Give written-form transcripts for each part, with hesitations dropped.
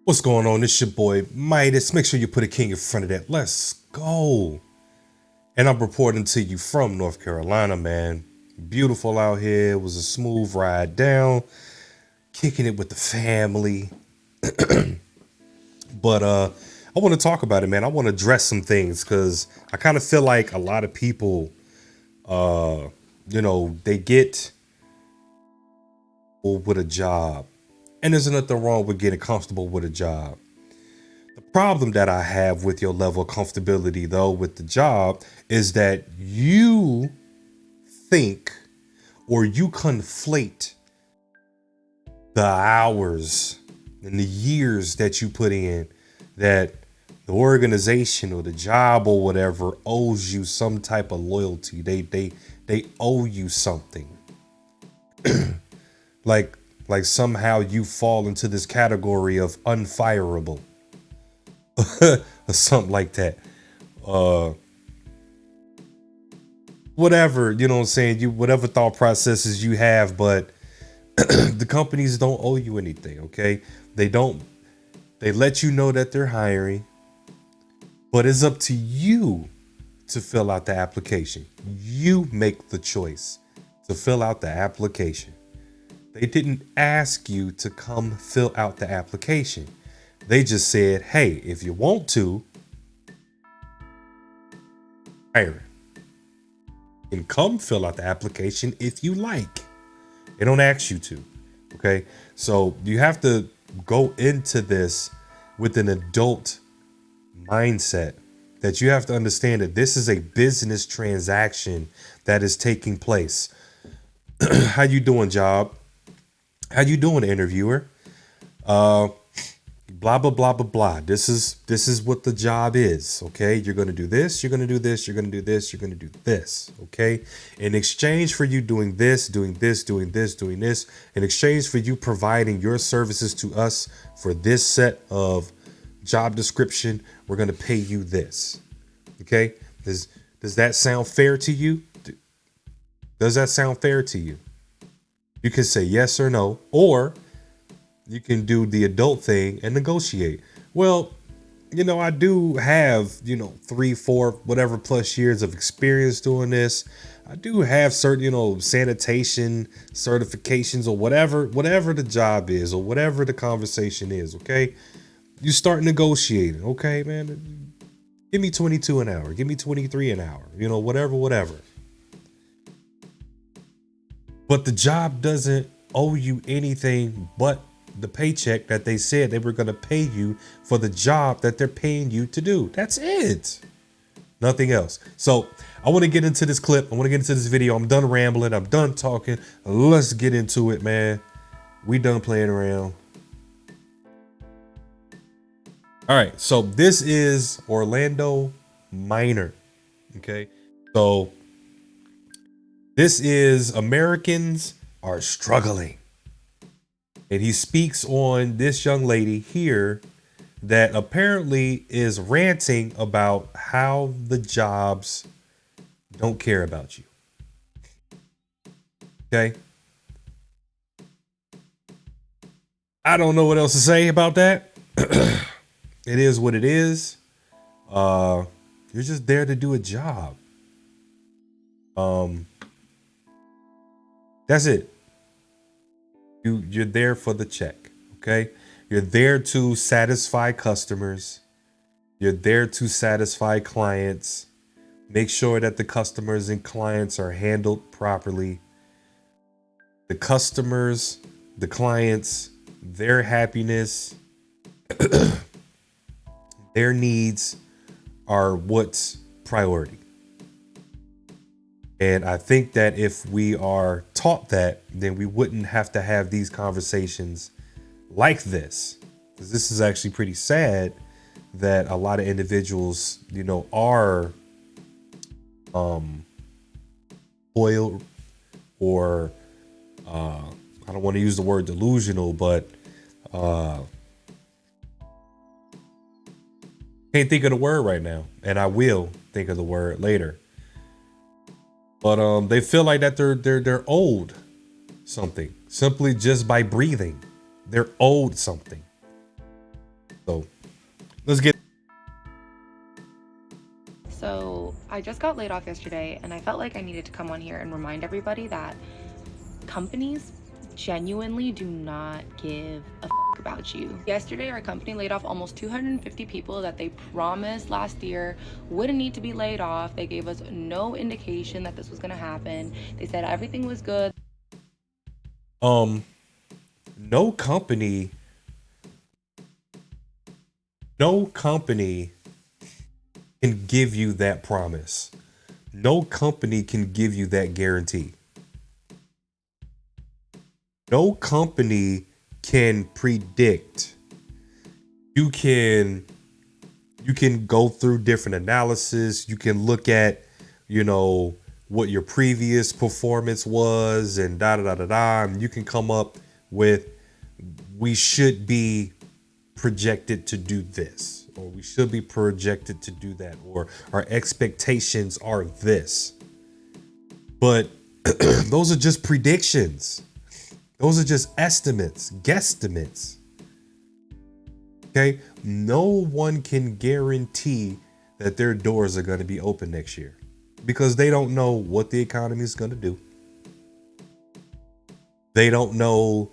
What's going on? It's your boy Midas. Make sure you put a king in front of that. Let's go. And I'm reporting to you from North Carolina, man. Beautiful out here. It was a smooth ride down, kicking it with the family. But I want to talk about it, man. I want to address some things because I kind of feel like a lot of people, uh, they get with a job. And there's nothing wrong with getting comfortable with a job. The problem that I have with your level of comfortability, though, with the job is that you think or you conflate the hours and the years that you put in, that the organization or the job or whatever owes you some type of loyalty. They owe you something. like like somehow you fall into this category of unfireable or something like that. Uh Whatever, you know what I'm saying? You whatever thought processes you have, but the companies don't owe you anything, okay? They don't. They let you know that they're hiring, but it's up to you to fill out the application. You make the choice to fill out the application. They didn't ask you to come fill out the application. They just said, "Hey, if you want to hire, and come fill out the application if you like." They don't ask you to. Okay. So you have to go into this with an adult mindset, that you have to understand that this is a business transaction that is taking place. How you doing, job? How you doing, interviewer? Uh, Blah blah blah blah blah. This is what the job is. Okay, you're gonna do this. You're gonna do this. You're gonna do this. You're gonna do this. Okay. In exchange for you doing this, doing this, doing this, doing this, in exchange for you providing your services to us for this set of job description, we're gonna pay you this. Okay. Does that sound fair to you? Does that sound fair to you? You can say yes or no, or you can do the adult thing and negotiate. Well, I do have, 3, 4, whatever plus years of experience doing this. I do have certain, sanitation certifications or whatever the job is or whatever the conversation is. Okay. You start negotiating. Okay, man, give me 22 an hour. Give me 23 an hour, whatever. But the job doesn't owe you anything but the paycheck that they said they were going to pay you for the job that they're paying you to do. That's it. Nothing else. So I want to get into this clip. I want to get into this video. I'm done rambling. I'm done talking. Let's get into it, man. We done playing around. All right. So this is Orlando Minor. Okay. So this is Americans Are Struggling. And he speaks on this young lady here that apparently is ranting about how the jobs don't care about you. Okay. I don't know what else to say about that. It is what it is. You're just there to do a job. That's it. You're there for the check. Okay. You're there to satisfy customers. You're there to satisfy clients. Make sure that the customers and clients are handled properly. The customers, the clients, their happiness, their needs are what's priority. And I think that if we are taught that, then we wouldn't have to have these conversations like this. Because this is actually pretty sad that a lot of individuals, are spoiled or I don't want to use the word delusional, but can't think of the word right now, and I will think of the word later. But they feel like that they're owed something simply just by breathing. They're owed something. So let's get. So I just got laid off yesterday, and I felt like I needed to come on here and remind everybody that companies genuinely do not give a about you. Yesterday, our company laid off almost 250 people that they promised last year wouldn't need to be laid off. They gave us no indication that this was going to happen. They said everything was good. Um, no company, no company can give you that promise. No company can give you that guarantee. No company can predict. You can go through different analysis. You can look at, what your previous performance was and da da da da da. And you can come up with, we should be projected to do this, or we should be projected to do that, or our expectations are this. But those are just predictions. Those are just estimates, guesstimates. Okay? No one can guarantee that their doors are going to be open next year because they don't know what the economy is going to do. They don't know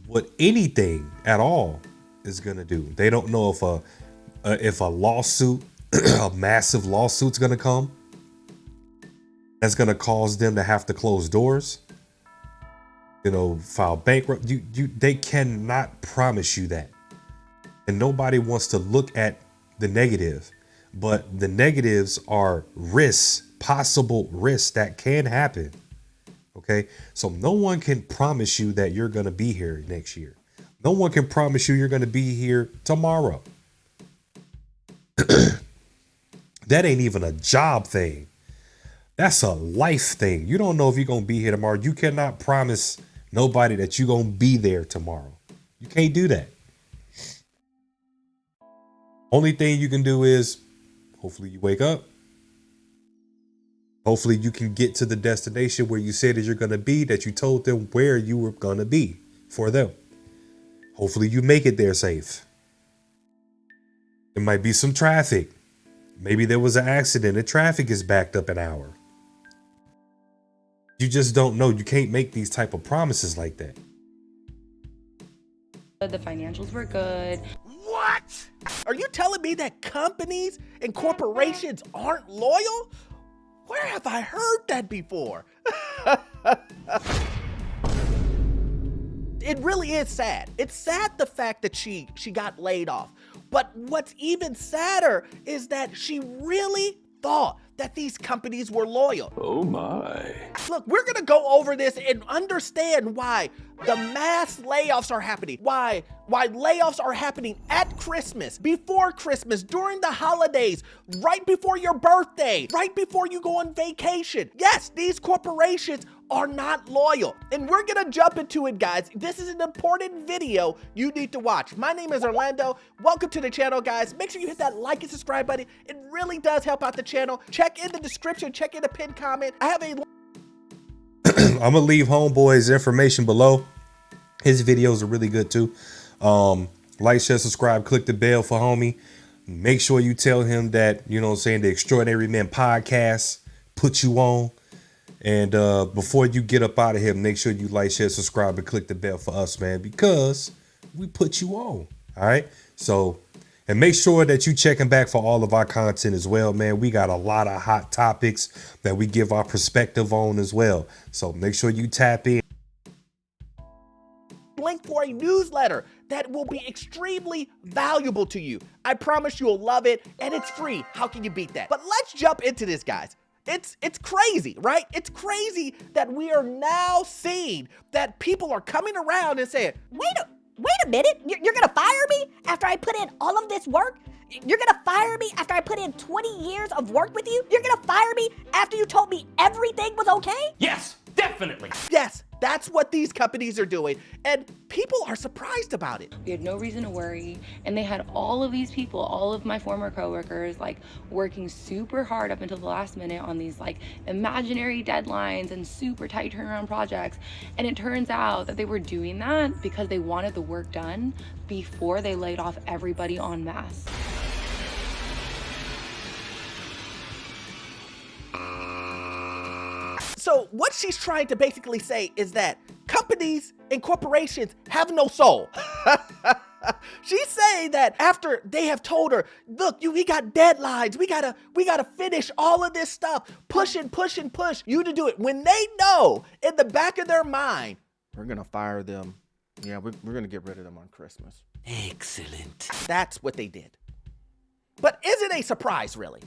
what anything at all is going to do. They don't know if a lawsuit, a massive lawsuit's going to come that's going to cause them to have to close doors, file bankrupt. They cannot promise you that. And nobody wants to look at the negative, but the negatives are risks, possible risks that can happen. Okay. So no one can promise you that you're going to be here next year. No one can promise you you're going to be here tomorrow. That ain't even a job thing. That's a life thing. You don't know if you're going to be here tomorrow. You cannot promise nobody that you're going to be there tomorrow. You can't do that. Only thing you can do is hopefully you wake up. Hopefully you can get to the destination where you said that you're going to be, that you told them where you were going to be for them. Hopefully you make it there safe. There might be some traffic. Maybe there was an accident and traffic is backed up an hour. You just don't know. You can't make these type of promises like that. The financials were good. What? Are you telling me that companies and corporations aren't loyal? Where have I heard that before? It really is sad. It's sad the fact that she got laid off. But what's even sadder is that she really thought that these companies were loyal. Oh my. Look, we're gonna go over this and understand why the mass layoffs are happening. Why layoffs are happening at Christmas, before Christmas, during the holidays, right before your birthday, right before you go on vacation. Yes, these corporations are not loyal. And we're gonna jump into it, guys. This is an important video you need to watch. My name is Orlando. Welcome to the channel, guys. Make sure you hit that like and subscribe button. It really does help out the channel. Check in the description, check in the pinned comment. I have a I'm gonna leave Homeboy's information below. His videos are really good too. Like, share, subscribe, click the bell for homie. Make sure you tell him that, the Extraordinary Men podcast put you on. And before you get up out of here, make sure you like, share, subscribe, and click the bell for us, man, because we put you on. All right. So, and make sure that you checking back for all of our content as well, man. We got a lot of hot topics that we give our perspective on as well. So make sure you tap in. Link for a newsletter that will be extremely valuable to you. I promise you'll love it, and it's free. How can you beat that? But let's jump into this, guys. It's crazy, right? It's crazy that we are now seeing that people are coming around and saying, Wait a minute, you're gonna fire me after I put in all of this work? You're gonna fire me after I put in 20 years of work with you? You're gonna fire me after you told me everything was okay? Yes, Definitely. Yes, that's what these companies are doing, and people are surprised about it. We had no reason to worry, and they had all of these people, all of my former coworkers, like working super hard up until the last minute on these like imaginary deadlines and super tight turnaround projects. And it turns out that they were doing that because they wanted the work done before they laid off everybody en masse. So what she's trying to basically say is that companies and corporations have no soul. She's saying that after they have told her, look, we got deadlines, we gotta finish all of this stuff, push you to do it. When they know in the back of their mind, we're gonna fire them. Yeah, we're gonna get rid of them on Christmas. Excellent. That's what they did. But is it a surprise, really?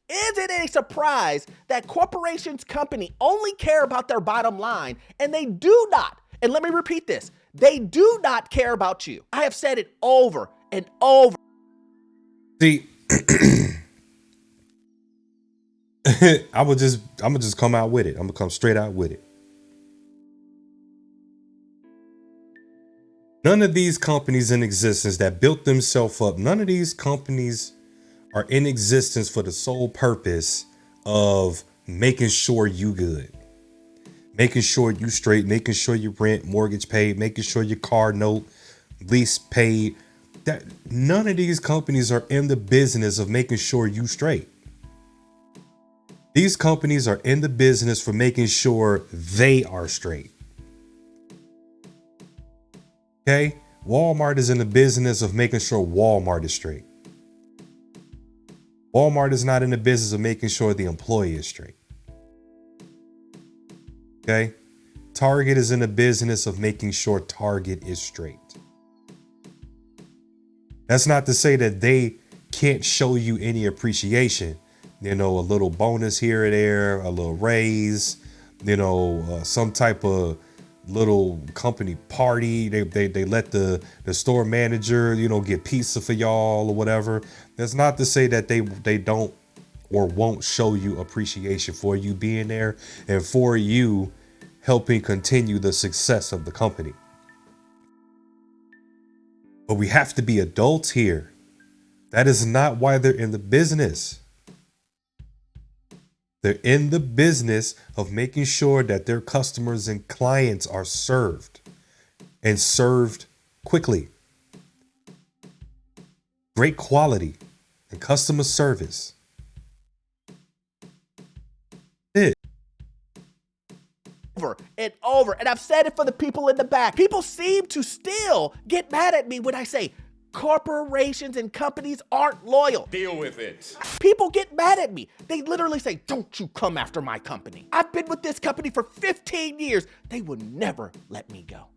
Is it a surprise that corporations, company only care about their bottom line, and they do not, and let me repeat this, they do not care about you. I have said it over and over. See, I'm gonna just come out with it. I'm gonna come straight out with it. None of these companies in existence that built themselves up, none of these companies are in existence for the sole purpose of making sure you good, making sure you straight, making sure your rent, mortgage paid, making sure your car note, lease paid. That none of these companies are in the business of making sure you straight. These companies are in the business for making sure they are straight. Okay? Walmart is in the business of making sure Walmart is straight. Walmart is not in the business of making sure the employee is straight. Okay? Target is in the business of making sure Target is straight. That's not to say that they can't show you any appreciation. You know, a little bonus here or there, a little raise, you know, some type of little company party. They let the store manager, you know, get pizza for y'all or whatever. That's not to say that they don't or won't show you appreciation for you being there and for you helping continue the success of the company. But we have to be adults here. That is not why they're in the business. They're in the business of making sure that their customers and clients are served and served quickly. Great quality and customer service. Over and over, and I've said it for the people in the back. People seem to still get mad at me when I say corporations and companies aren't loyal. Deal with it. People get mad at me. They literally say, don't you come after my company. I've been with this company for 15 years. They will never let me go.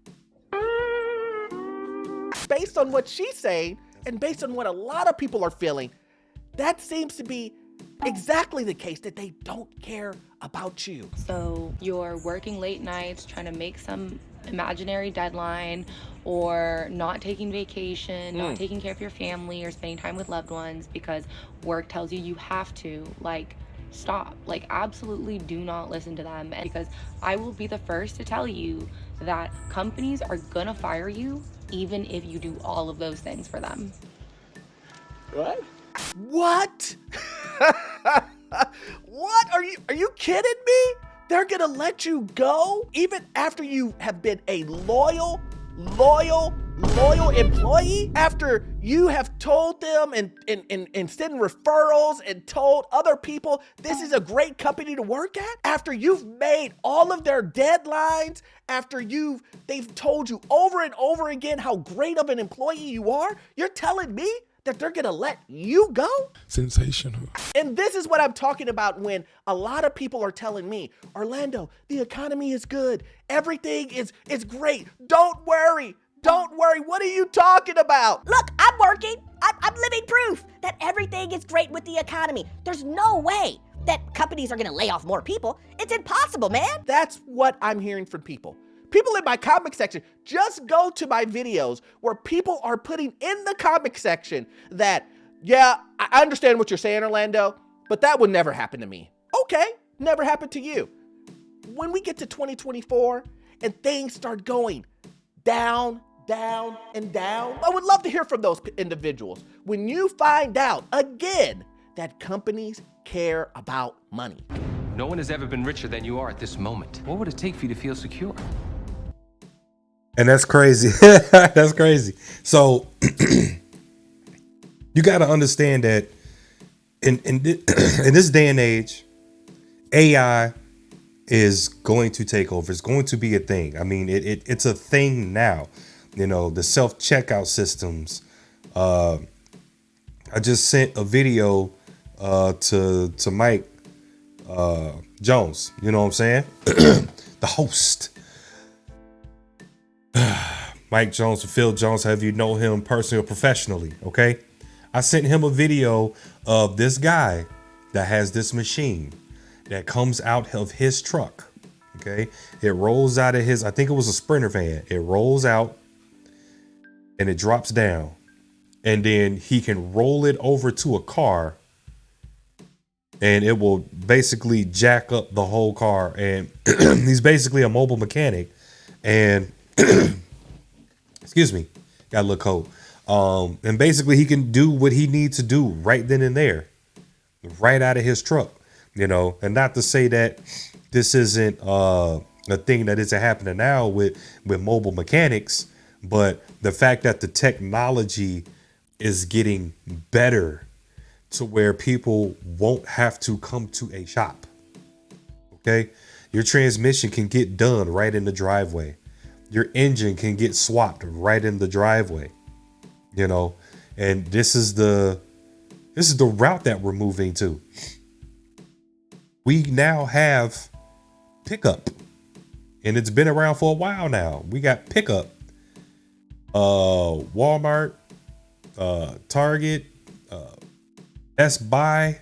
Based on what she's saying, and based on what a lot of people are feeling, that seems to be exactly the case, that they don't care about you. So you're working late nights trying to make some imaginary deadline, or not taking vacation, not taking care of your family, or spending time with loved ones because work tells you you have to. Like, stop. Like, absolutely do not listen to them. And because I will be the first to tell you that companies are gonna fire you even if you do all of those things for them. What? What? What? Are you kidding me? They're gonna let you go even after you have been a loyal employee? After you have told them and sent referrals and told other people this is a great company to work at? After you've made all of their deadlines, after they've told you over and over again how great of an employee you are, you're telling me that they're gonna let you go? Sensational. And this is what I'm talking about when a lot of people are telling me, Orlando, the economy is good. Everything is great. Don't worry. What are you talking about? Look, I'm working. I'm living proof that everything is great with the economy. There's no way that companies are gonna lay off more people. It's impossible, man. That's what I'm hearing from people. People in my comment section, just go to my videos where people are putting in the comment section that, yeah, I understand what you're saying, Orlando, but that would never happen to me. Okay, never happened to you. when we get to 2024 and things start going down, down, and down, I would love to hear from those individuals. When you find out, again, that companies care about money. No one has ever been richer than you are at this moment. What would it take for you to feel secure? And that's crazy. That's crazy. So you got to understand that in this day and age, AI is going to take over. It's going to be a thing. I mean, it's a thing now. You know, the self-checkout systems. I just sent a video to Mike Jones. You know what I'm saying? The host. Mike Jones or Phil Jones, have you know him personally or professionally? Okay. I sent him a video of this guy that has this machine that comes out of his truck. Okay. It rolls out of his, I think it was a Sprinter van. It rolls out and it drops down. And then he can roll it over to a car and it will basically jack up the whole car. And he's basically a mobile mechanic. And excuse me, got a little cold. And basically he can do what he needs to do right then and there, right out of his truck, you know. And not to say that this isn't a thing that isn't happening now with mobile mechanics, but the fact that the technology is getting better to where people won't have to come to a shop. Okay. Your transmission can get done right in the driveway. Your engine can get swapped right in the driveway, you know, and this is the route that we're moving to. We now have pickup, and it's been around for a while now. We got pickup, Walmart, Target, Best Buy,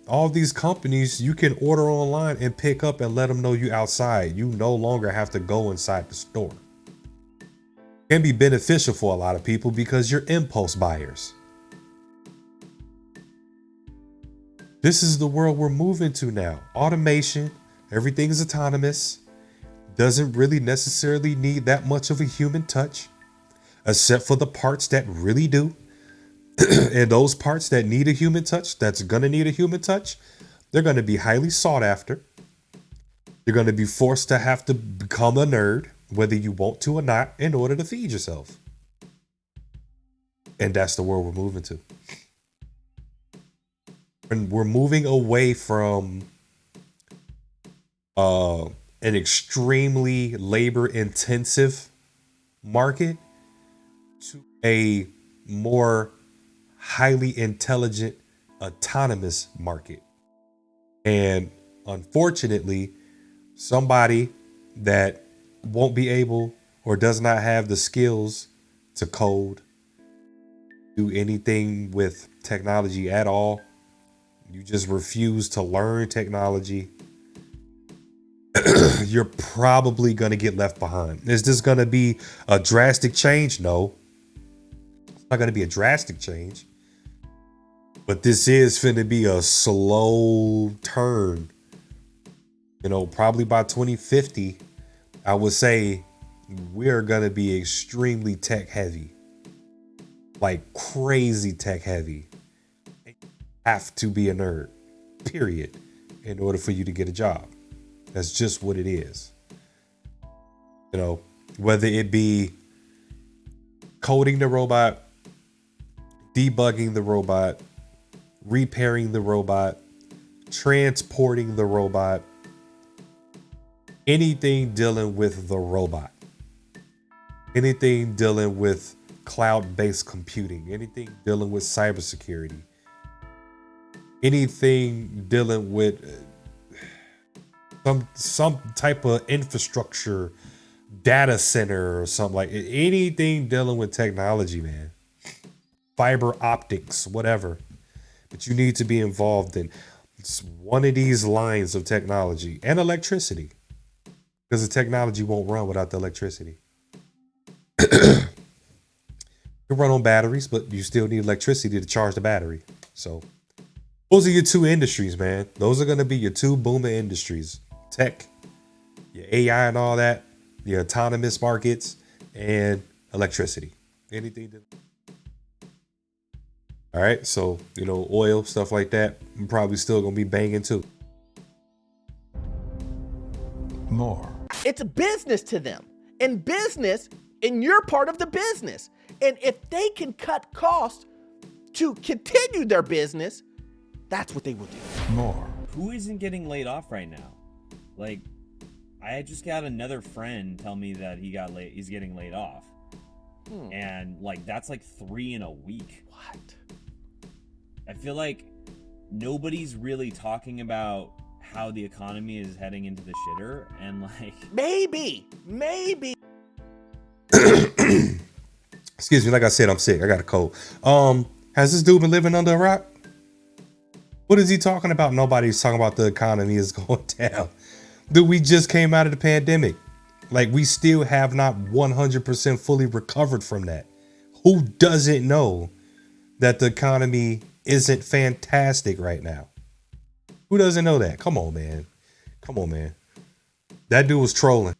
all these companies, you can order online and pick up and let them know you outside. You no longer have to go inside the store. Can be beneficial for a lot of people because you're impulse buyers. This is the world we're moving to now. Automation, everything is autonomous. Doesn't really necessarily need that much of a human touch, except for the parts that really do. And those parts that need a human touch, that's going to need a human touch, they're going to be highly sought after. You're going to be forced to have to become a nerd, whether you want to or not, in order to feed yourself. And that's the world we're moving to. And we're moving away from an extremely labor intensive market to a more highly intelligent, autonomous market. And unfortunately, somebody that won't be able or does not have the skills to code, do anything with technology at all, you just refuse to learn technology, you're probably going to get left behind. Is this going to be a drastic change? No, it's not going to be a drastic change. But this is finna be a slow turn. You know, probably by 2050, I would say we're gonna be extremely tech heavy. Like crazy tech heavy. You have to be a nerd, period, in order for you to get a job. That's just what it is. You know, whether it be coding the robot, debugging the robot, repairing the robot, transporting the robot, anything dealing with the robot, anything dealing with cloud-based computing, anything dealing with cybersecurity, anything dealing with some type of infrastructure, data center or something like it. Anything dealing with technology, man, fiber optics, whatever. But you need to be involved in one of these lines of technology and electricity, because the technology won't run without the electricity. You can run on batteries, but you still need electricity to charge the battery. So those are your two industries, man. Those are going to be your two booming industries, tech your AI and all that, the autonomous markets, and electricity. Anything that. All right, so oil, stuff like that, I'm probably still gonna be banging too. More. It's a business to them. In business, and you're part of the business. And if they can cut costs to continue their business, that's what they will do. More. Who isn't getting laid off right now? Like, I just got another friend tell me that he's getting laid off. And like, that's like 3 in a week. What? I feel like nobody's really talking about how the economy is heading into the shitter, and like Maybe. Excuse me, like I said, I'm sick. I got a cold. Has this dude been living under a rock? What is he talking about? Nobody's talking about the economy is going down. Dude, we just came out of the pandemic. Like, we still have not 100% fully recovered from that. Who doesn't know that the economy isn't fantastic right now? Who doesn't know that? Come on, man. That dude was trolling.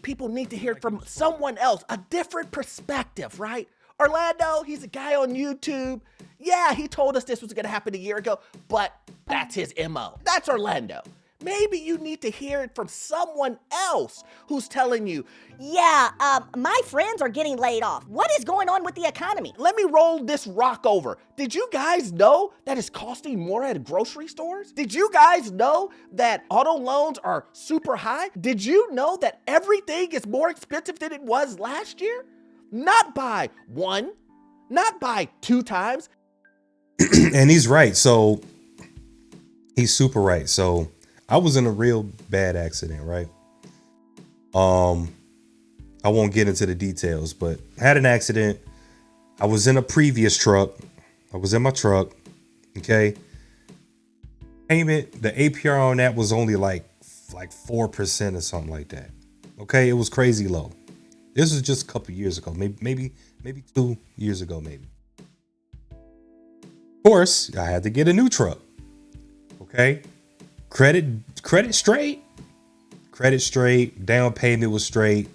People need to hear from someone else, a different perspective, right? Orlando, he's a guy on YouTube. Yeah, he told us this was going to happen a year ago, but that's his MO. That's Orlando. Maybe you need to hear it from someone else who's telling you, Yeah, my friends are getting laid off. What is going on with the economy? let me roll this rock over. Did you guys know that it's costing more at grocery stores? Did you guys know that auto loans are super high? Did you know that everything is more expensive than it was last year? Not by 1, not by 2 times. And he's right. So he's super right. So I was in a real bad accident, right? I won't get into the details, but I had an accident. I was in a previous truck. I was in my truck. Okay. Payment, the APR on that was only like 4% or something like that. Okay. It was crazy low. This was just a couple years ago, maybe 2 years ago, maybe. Of course, I had to get a new truck. Okay. Credit straight. Credit straight. Down payment was straight.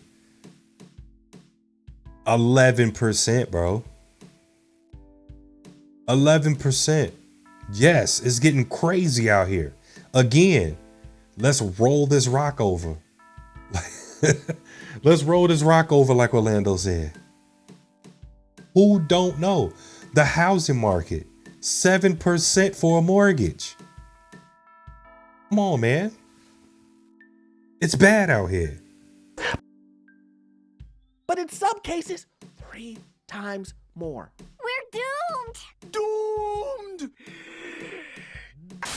11%, bro. 11%. Yes, it's getting crazy out here. Again, let's roll this rock over. Let's roll this rock over, like Orlando said. Who don't know? The housing market, 7% for a mortgage. Come on, man. It's bad out here. But in some cases, 3 times more. We're doomed. Doomed.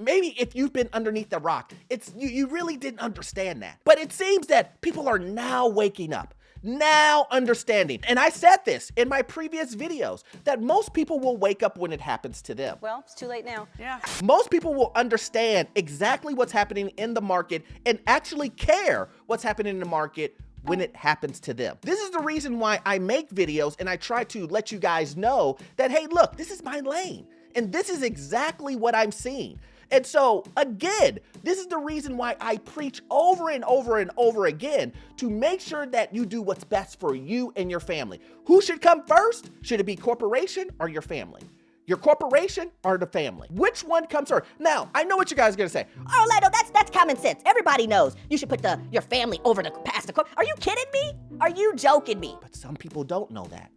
Maybe if you've been underneath the rock, it's you really didn't understand that. But it seems that people are now waking up, now understanding. And I said this in my previous videos, that most people will wake up when it happens to them. Well, it's too late now. Yeah. Most people will understand exactly what's happening in the market and actually care what's happening in the market when it happens to them. This is the reason why I make videos and I try to let you guys know that, hey, look, this is my lane. And this is exactly what I'm seeing. And so, again, this is the reason why I preach over and over and over again to make sure that you do what's best for you and your family. Who should come first? Should it be corporation or your family? Your corporation or the family? Which one comes first? Now, I know what you guys are gonna say. Orlando, that's common sense. Everybody knows you should put your family over past the corp. Are you kidding me? Are you joking me? But some people don't know that.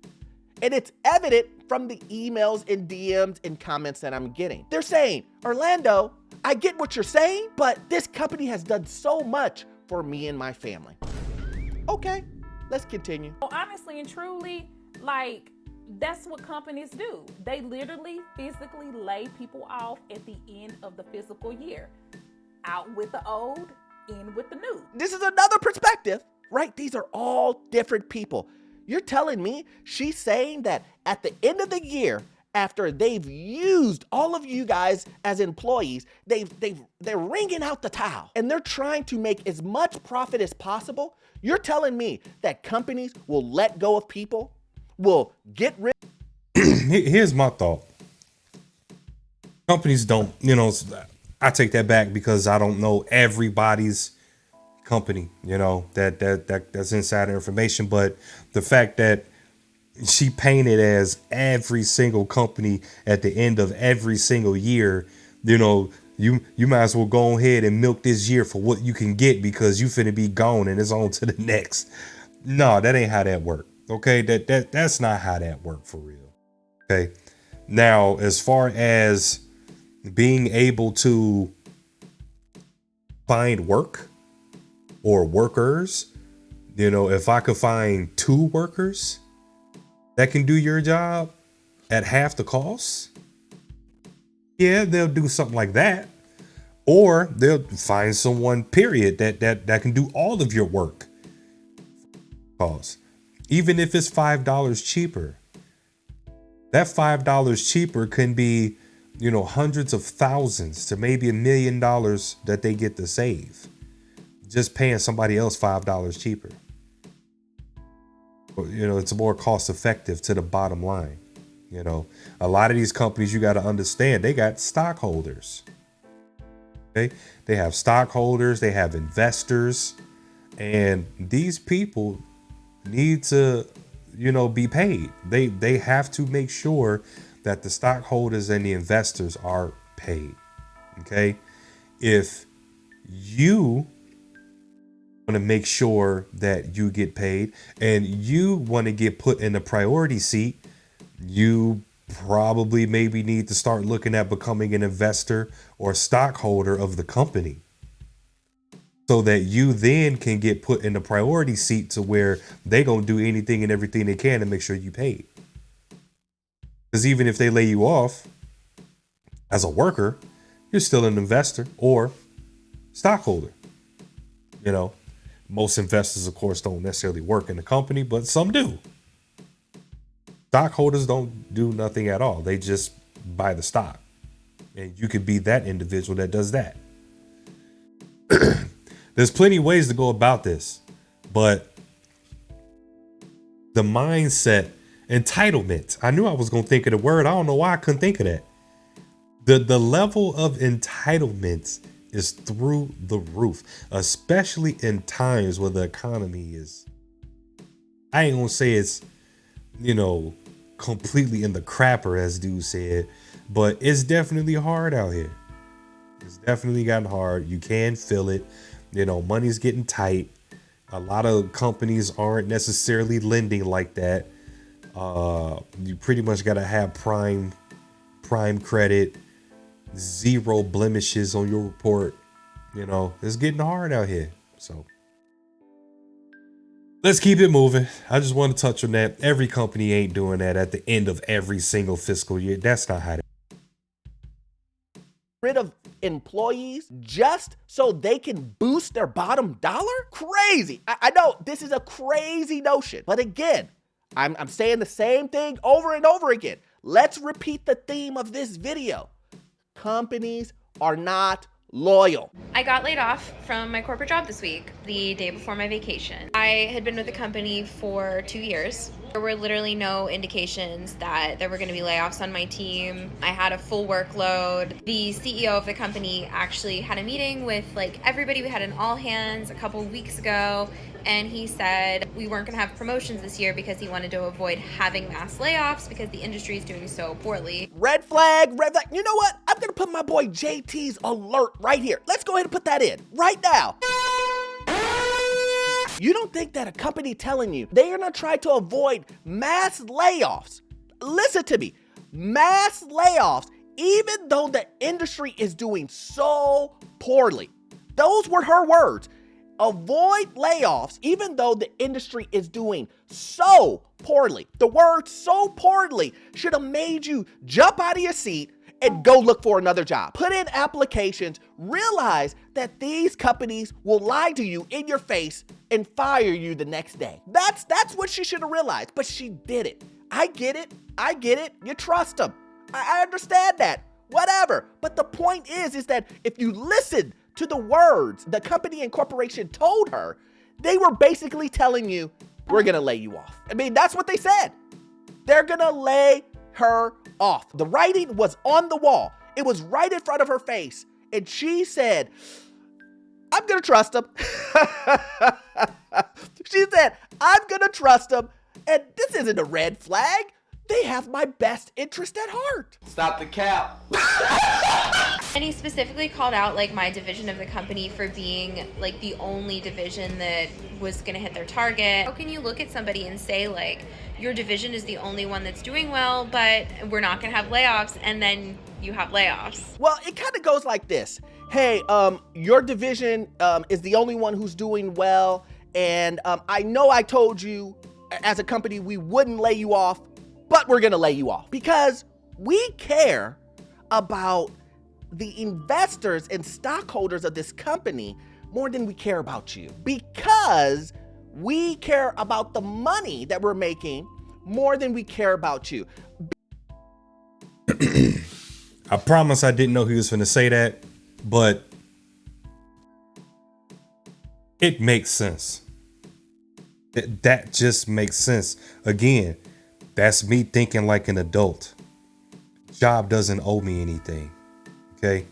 And it's evident from the emails and DMs and comments that I'm getting. They're saying, Orlando, I get what you're saying, but this company has done so much for me and my family. Okay, let's continue. Well, honestly and truly, like, that's what companies do. They literally physically lay people off at the end of the fiscal year. Out with the old, in with the new. This is another perspective, right? These are all different people. You're telling me she's saying that at the end of the year, after they've used all of you guys as employees, they're wringing out the towel and they're trying to make as much profit as possible. You're telling me that companies will let go of people, will get rid. Here's my thought. Companies don't, I take that back because I don't know everybody's company, that's insider information. But the fact that she painted as every single company at the end of every single year, you might as well go ahead and milk this year for what you can get because you finna be gone and it's on to the next. No, that ain't how that work. Okay, that's not how that work for real. Okay. Now, as far as being able to find work or workers, if I could find 2 workers that can do your job at half the cost, yeah, they'll do something like that. Or they'll find someone, period, that can do all of your work cost. Even if it's $5 cheaper, that $5 cheaper can be, hundreds of thousands to maybe $1 million that they get to save just paying somebody else $5 cheaper. It's more cost effective to the bottom line. A lot of these companies, you got to understand, they got stockholders. Okay, they have stockholders, they have investors, and these people need to, be paid. They have to make sure that the stockholders and the investors are paid. Okay, if you want to make sure that you get paid and you want to get put in the priority seat, you probably maybe need to start looking at becoming an investor or stockholder of the company so that you then can get put in the priority seat to where they gonna do anything and everything they can to make sure you paid. Because even if they lay you off as a worker, you're still an investor or stockholder. Most investors, of course, don't necessarily work in the company, but some do. Stockholders don't do nothing at all. They just buy the stock. And you could be that individual that does that. There's plenty of ways to go about this, but the mindset, entitlement. I knew I was going to think of the word. I don't know why I couldn't think of that. The level of entitlement is through the roof, especially in times where the economy is, I ain't gonna say it's, completely in the crapper, as dude said, but it's definitely hard out here. It's definitely gotten hard. You can feel it. Money's getting tight. A lot of companies aren't necessarily lending like that. You pretty much gotta have prime credit, 0 blemishes on your report. It's getting hard out here. So let's keep it moving. I just want to touch on that. Every company ain't doing that at the end of every single fiscal year. That's not how Rid of employees just so they can boost their bottom dollar? Crazy. I know this is a crazy notion, but again, I'm saying the same thing over and over again. Let's repeat the theme of this video. Companies are not loyal. I got laid off from my corporate job this week, the day before my vacation. I had been with the company for 2 years. There were literally no indications that there were going to be layoffs on my team. I had a full workload. The CEO of the company actually had a meeting with everybody. We had an all hands a couple weeks ago, and he said we weren't going to have promotions this year because he wanted to avoid having mass layoffs because the industry is doing so poorly. Red flag, red flag. You know what? I'm going to put my boy JT's alert right here. Let's go ahead and put that in right now. You don't think that a company telling you they're going to try to avoid mass layoffs, listen to me, mass layoffs, even though the industry is doing so poorly. Those were her words. Avoid layoffs, even though the industry is doing so poorly. The word so poorly should have made you jump out of your seat and go look for another job. Put in applications, realize that these companies will lie to you in your face and fire you the next day. That's what she should have realized, but she didn't. I get it. You trust them. I understand that. Whatever. But the point is that if you listen to the words the company and corporation told her, they were basically telling you, we're gonna lay you off. I mean, that's what they said. They're gonna lay her off. The writing was on the wall. It was right in front of her face. And she said, I'm going to trust him. She said, I'm going to trust him. And this isn't a red flag. They have my best interest at heart. Stop the cap. And he specifically called out like my division of the company for being like the only division that was gonna hit their target. How can you look at somebody and say like your division is the only one that's doing well, but we're not gonna have layoffs, and then you have layoffs? Well, it kind of goes like this. Hey, your division is the only one who's doing well. And I know I told you as a company we wouldn't lay you off, but we're gonna lay you off because we care about the investors and stockholders of this company more than we care about you, because we care about the money that we're making more than we care about you. I promise I didn't know he was finna say that, but it makes sense. That just makes sense. Again, that's me thinking like an adult. Job doesn't owe me anything. Okay.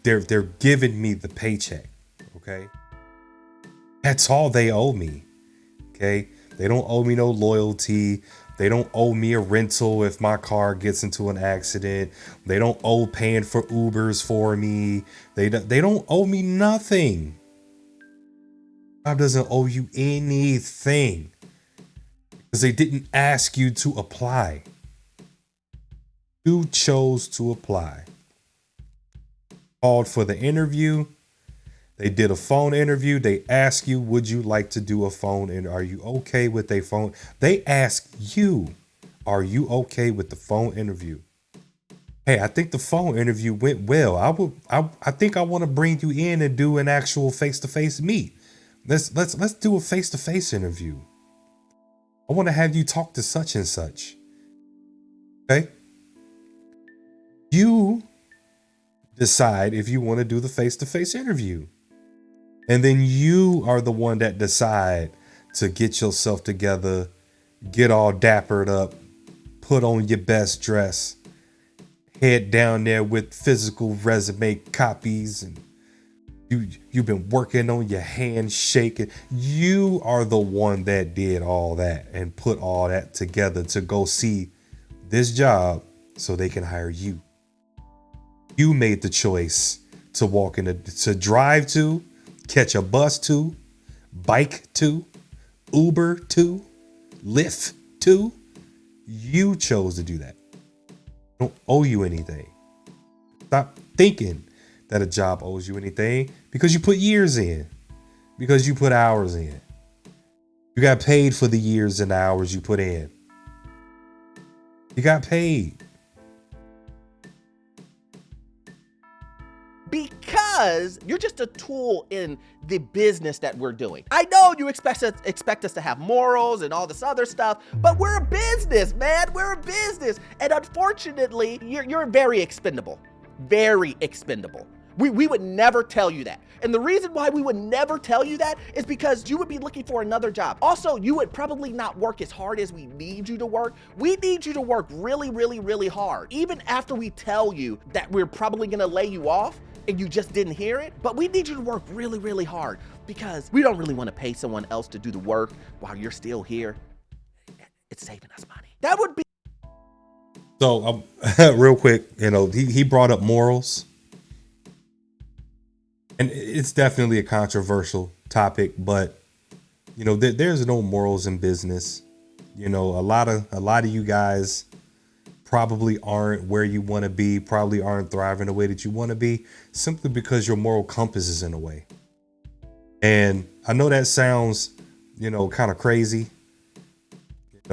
They're giving me the paycheck. Okay. That's all they owe me. Okay. They don't owe me no loyalty. They don't owe me a rental if my car gets into an accident. They don't owe paying for Ubers for me. They don't owe me nothing. Job doesn't owe you anything because they didn't ask you to apply. You chose to apply. Called for the interview. They did a phone interview. They asked you, would you like to do a phone? And are you okay with a phone? They ask you, are you okay with the phone interview? Hey, I think the phone interview went well. I think I want to bring you in and do an actual face-to-face meet. Let's do a face-to-face interview. I want to have you talk to such and such. Okay? You decide if you want to do the face-to-face interview. And then you are the one that decide to get yourself together, get all dappered up, put on your best dress, head down there with physical resume copies, and you've been working on your handshake. You are the one that did all that and put all that together to go see this job so they can hire you. You made the choice to walk in, to drive to, catch a bus to, bike to, Uber to, Lyft to. You chose to do that. I don't owe you anything. Stop thinking that a job owes you anything because you put years in, because you put hours in. You got paid for the years and hours you put in. You got paid. Because you're just a tool in the business that we're doing. I know you expect us to have morals and all this other stuff, but we're a business, man. We're a business. And unfortunately, you're very expendable. Very expendable. We would never tell you that. And the reason why we would never tell you that is because you would be looking for another job. Also, you would probably not work as hard as we need you to work. We need you to work really, really, really hard. Even after we tell you that we're probably gonna lay you off and you just didn't hear it, but we need you to work really, really hard because we don't really wanna pay someone else to do the work while you're still here. It's saving us money. That would be. So real quick, he brought up morals. And it's definitely a controversial topic, but there's no morals in business. A lot of you guys probably aren't where you want to be, probably aren't thriving the way that you want to be, simply because your moral compass is in a way. And I know that sounds, kind of crazy. I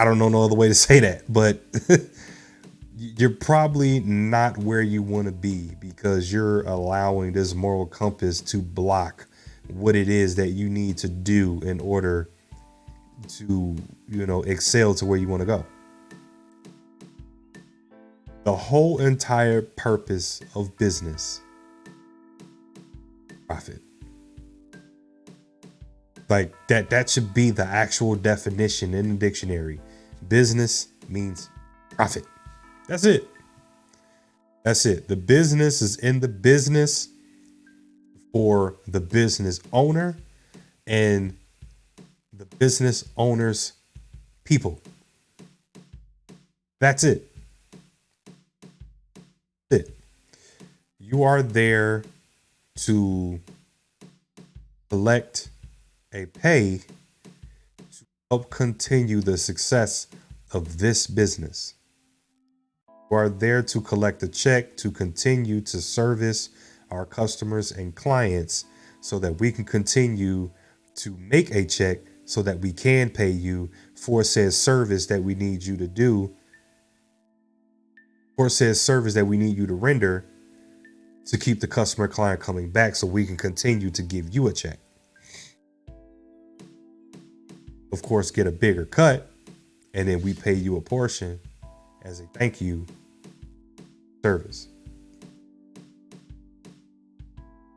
don't know no other way to say that, but you're probably not where you want to be because you're allowing this moral compass to block what it is that you need to do in order to, excel to where you want to go. The whole entire purpose of business, profit. Like that should be the actual definition in the dictionary. Business means profit. That's it. That's it. The business is in the business for the business owner and the business owner's people. That's it. That's it. You are there to collect a pay to help continue the success of this business. You are there to collect a check to continue to service our customers and clients so that we can continue to make a check so that we can pay you for said service that we need you to do, for said service that we need you to render to keep the customer client coming back so we can continue to give you a check. Of course, get a bigger cut, and then we pay you a portion as a thank you service.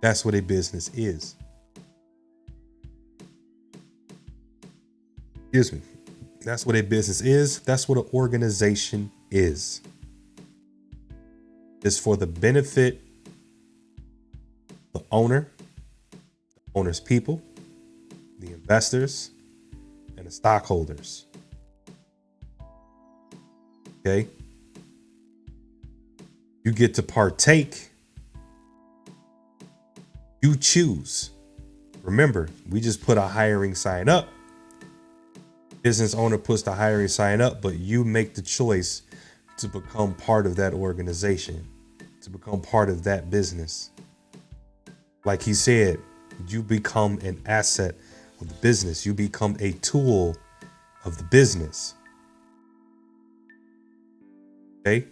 That's what a business is. Excuse me. That's what a business is. That's what an organization is. It's for the benefit of the owner, the owner's people, the investors, and the stockholders. Okay? You get to partake. You choose. Remember, we just put a hiring sign up. Business owner puts the hiring sign up, but you make the choice to become part of that organization, to become part of that business. Like he said, you become an asset of the business. You become a tool of the business. Okay?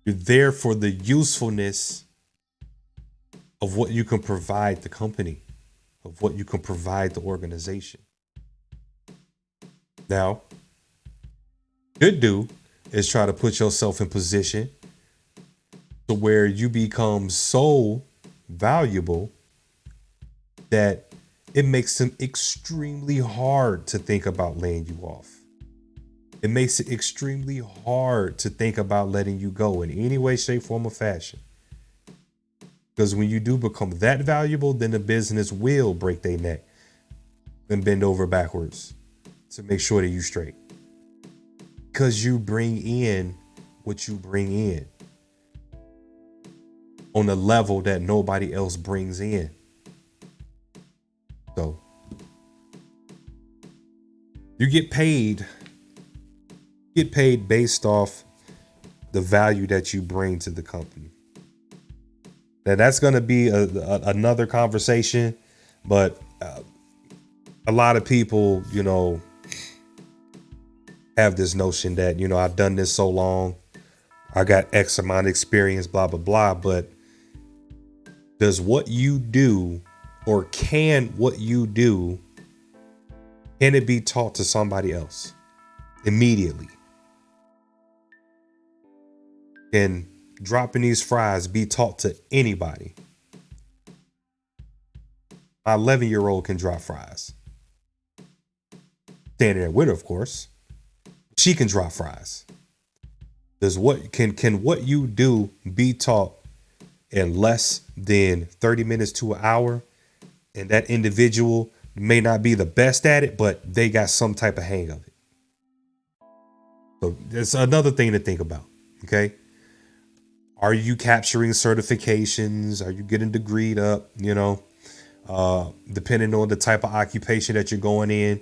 You're there for the usefulness of what you can provide the company, of what you can provide the organization. Now, could do is try to put yourself in position to where you become so valuable that it makes them extremely hard to think about laying you off. It makes it extremely hard to think about letting you go in any way, shape, form, or fashion. Because when you do become that valuable, then the business will break their neck and bend over backwards to make sure that you straight. Because you bring in what you bring in on a level that nobody else brings in. So you get paid based off the value that you bring to the company. Now that's going to be another conversation, but a lot of people, have this notion that, I've done this so long, I got X amount of experience, blah, blah, blah. But does what you do, or can what you do, can it be taught to somebody else immediately? Can dropping these fries be taught to anybody? My 11-year-old can drop fries. Standing there with her, of course. She can drop fries. Does can what you do be taught in less than 30 minutes to an hour? And that individual may not be the best at it, but they got some type of hang of it. So there's another thing to think about. Okay. Are you capturing certifications? Are you getting degreed up? Depending on the type of occupation that you're going in,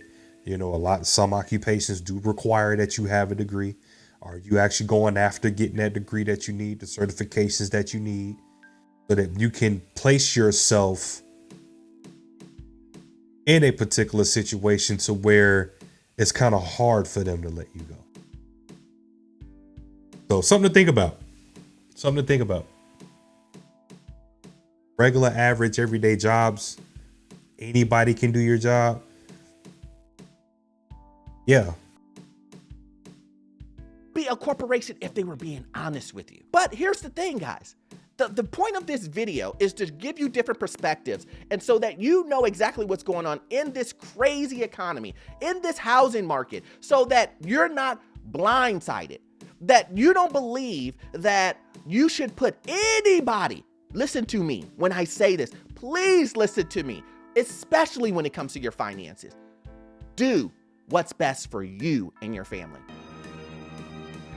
some occupations do require that you have a degree. Are you actually going after getting that degree that you need, the certifications that you need, so that you can place yourself in a particular situation to where it's kind of hard for them to let you go? So something to think about. Regular, average, everyday jobs. Anybody can do your job. Yeah. Be a corporation if they were being honest with you. But here's the thing, guys. The point of this video is to give you different perspectives, and so that you know exactly what's going on in this crazy economy, in this housing market, so that you're not blindsided. that you don't believe that you should put anybody, listen to me when I say this, please listen to me, especially when it comes to your finances. Do what's best for you and your family.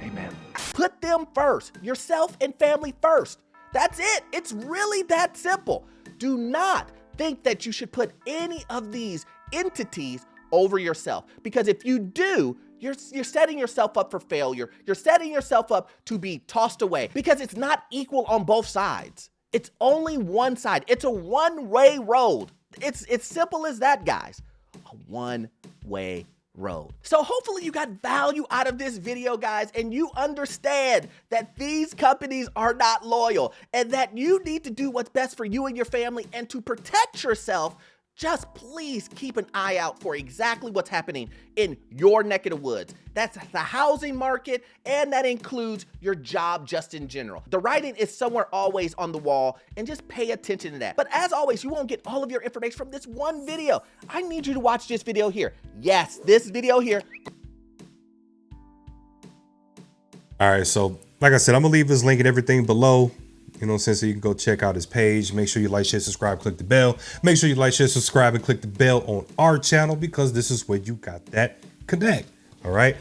Amen. Put them first, yourself and family first. That's it. It's really that simple. Do not think that you should put any of these entities over yourself, because if you do, you're setting yourself up for failure. You're setting yourself up to be tossed away, because it's not equal on both sides. It's only one side. It's a one-way road. It's simple as that, guys. A one-way road. So hopefully you got value out of this video, guys, and you understand that these companies are not loyal and that you need to do what's best for you and your family. And to protect yourself, just please keep an eye out for exactly what's happening in your neck of the woods. That's the housing market, and that includes your job just in general. The writing is somewhere always on the wall, and just pay attention to that. But as always, you won't get all of your information from this one video. I need you to watch this video here. Yes, this video here. All right, so like I said, I'm gonna leave his link and everything below. You know, so you can go check out his page. Make sure you like, share, subscribe, click the bell. Make sure you like, share, subscribe, and click the bell on our channel, because this is where you got that connect. All right.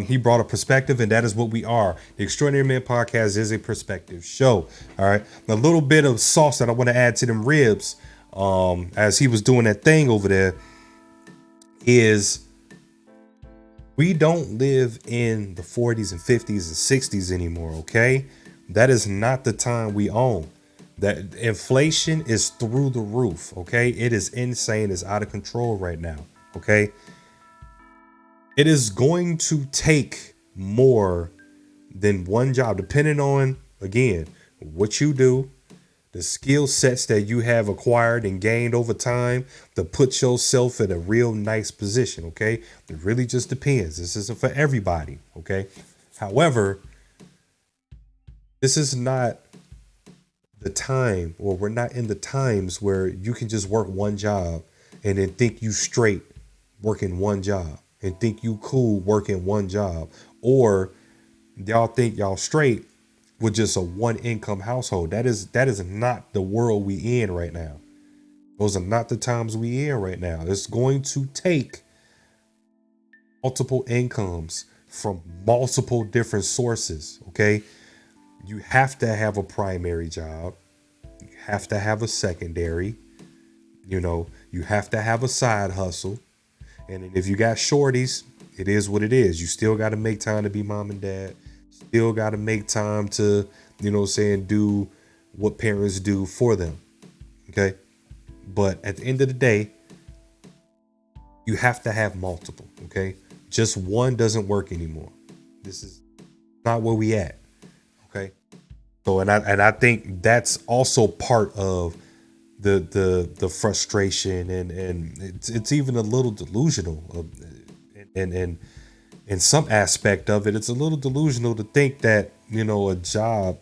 He brought a perspective, and that is what we are. The Extraordinary Man Podcast is a perspective show. All right. A little bit of sauce that I want to add to them ribs, as he was doing that thing over there, is we don't live in the 40s and 50s and 60s anymore. Okay. That is not the time we own. That inflation is through the roof. Okay. It is insane. It's out of control right now. Okay. It is going to take more than one job, depending on, again, what you do, the skill sets that you have acquired and gained over time to put yourself in a real nice position. Okay. It really just depends. This isn't for everybody. Okay. However, this is not the time, or we're not in the times where you can just work one job and then think you straight working one job and think you cool working one job, or y'all think y'all straight with just a one income household. That is not the world we in right now. Those are not the times we in right now. It's going to take multiple incomes from multiple different sources. Okay. You have to have a primary job. You have to have a secondary. You know, you have to have a side hustle. And if you got shorties, it is what it is. You still got to make time to be mom and dad. Still got to make time to, you know, do what parents do for them. Okay. But at the end of the day, you have to have multiple. Okay. Just one doesn't work anymore. This is not where we at. Okay. So, and I think that's also part of the frustration, and it's even a little delusional, and in some aspect of it, it's a little delusional to think that, you know, a job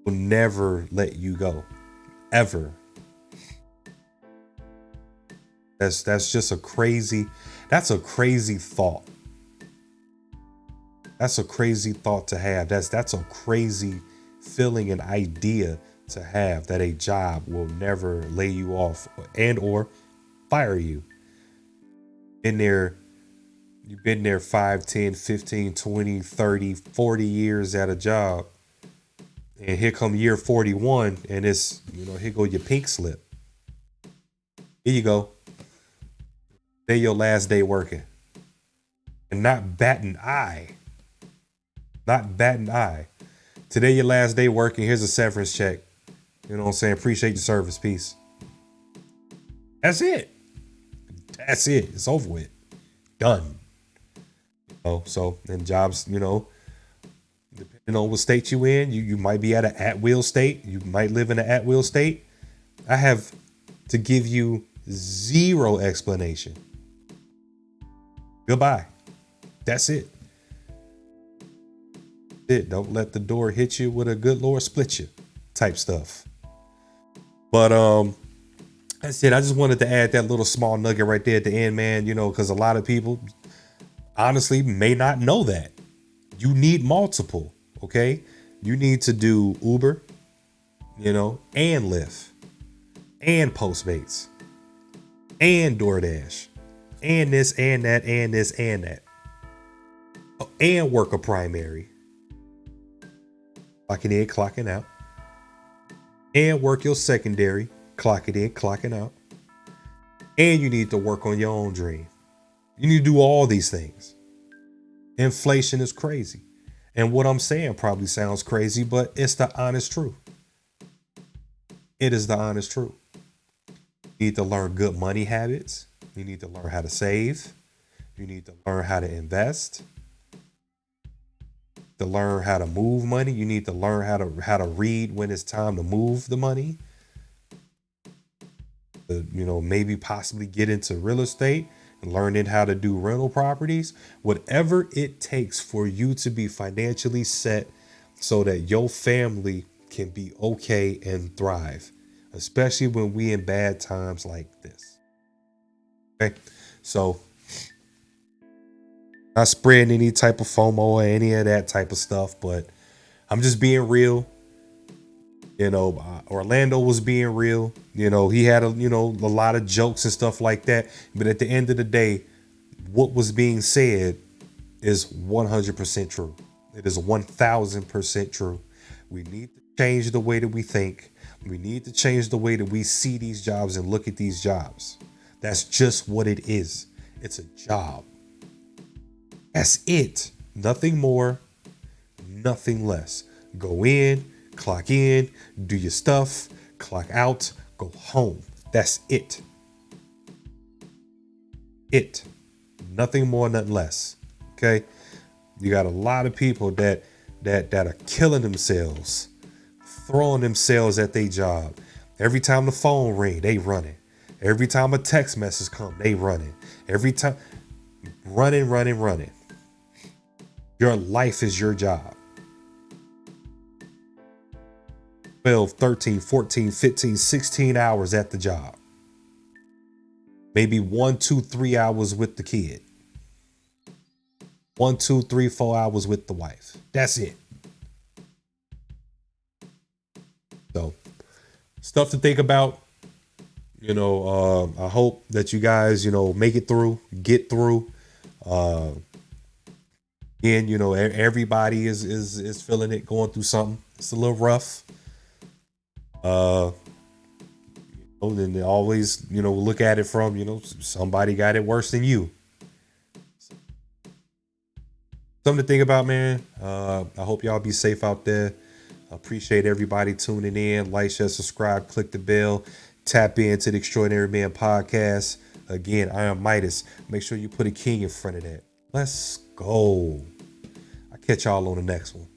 will never let you go, ever. That's just a crazy thought. That's a crazy thought to have. That's a crazy feeling and idea to have, that a job will never lay you off and or fire you. You've been there 5, 10, 15, 20, 30, 40 years at a job. And here come year 41, and it's, you know, here go your pink slip. Here you go. Day your last day working. And not bat an eye. Today your last day working. Here's a severance check. You know what I'm saying? Appreciate your service. Peace. That's it. It's over with. Done. You know, so in jobs, you know, depending on what state you in, you might be at an at-will state. You might live in an at-will state. I have to give you zero explanation. Goodbye. That's it. Don't let the door hit you with a good Lord split you type stuff. But that's it. I just wanted to add that little small nugget right there at the end, man, you know, because a lot of people honestly may not know that. You need multiple, okay? You need to do Uber, and Lyft, and Postmates, and DoorDash, and this, and that, and this, and that. Oh, and work a primary. Clocking in, clocking out. And work your secondary, clocking in, clocking out. And you need to work on your own dream. You need to do all these things. Inflation is crazy. And what I'm saying probably sounds crazy, but it's the honest truth. It is the honest truth. You need to learn good money habits. You need to learn how to save. You need to learn how to invest. To learn how to move money. You need to learn how to read when it's time to move the money. Maybe possibly get into real estate and learning how to do rental properties. Whatever it takes for you to be financially set so that your family can be okay and thrive, especially when we in bad times like this. Okay, so not spreading any type of FOMO or any of that type of stuff, but I'm just being real. Orlando was being real. He had a lot of jokes and stuff like that. But at the end of the day, what was being said is 100% true. It is 1000% true. We need to change the way that we think. We need to change the way that we see these jobs and look at these jobs. That's just what it is. It's a job. That's it. Nothing more, nothing less. Go in, clock in, do your stuff, clock out, go home. That's it. Nothing more, nothing less. Okay? You got a lot of people that are killing themselves, throwing themselves at their job. Every time the phone ring, they running. Every time a text message come, they running. Every time running. Your life is your job. 12, 13, 14, 15, 16 hours at the job. Maybe 1, 2, 3 hours with the kid. 1, 2, 3, 4 hours with the wife. That's it. So, stuff to think about. I hope that you guys, make it through, get through. Again, everybody is feeling it, going through something. It's a little rough. And they always, look at it from, somebody got it worse than you. Something to think about, man. I hope y'all be safe out there. I appreciate everybody tuning in. Like, share, subscribe, click the bell, tap into the Extraordinary Man podcast. Again, I am Midas. Make sure you put a king in front of that. Let's go. I'll catch y'all on the next one.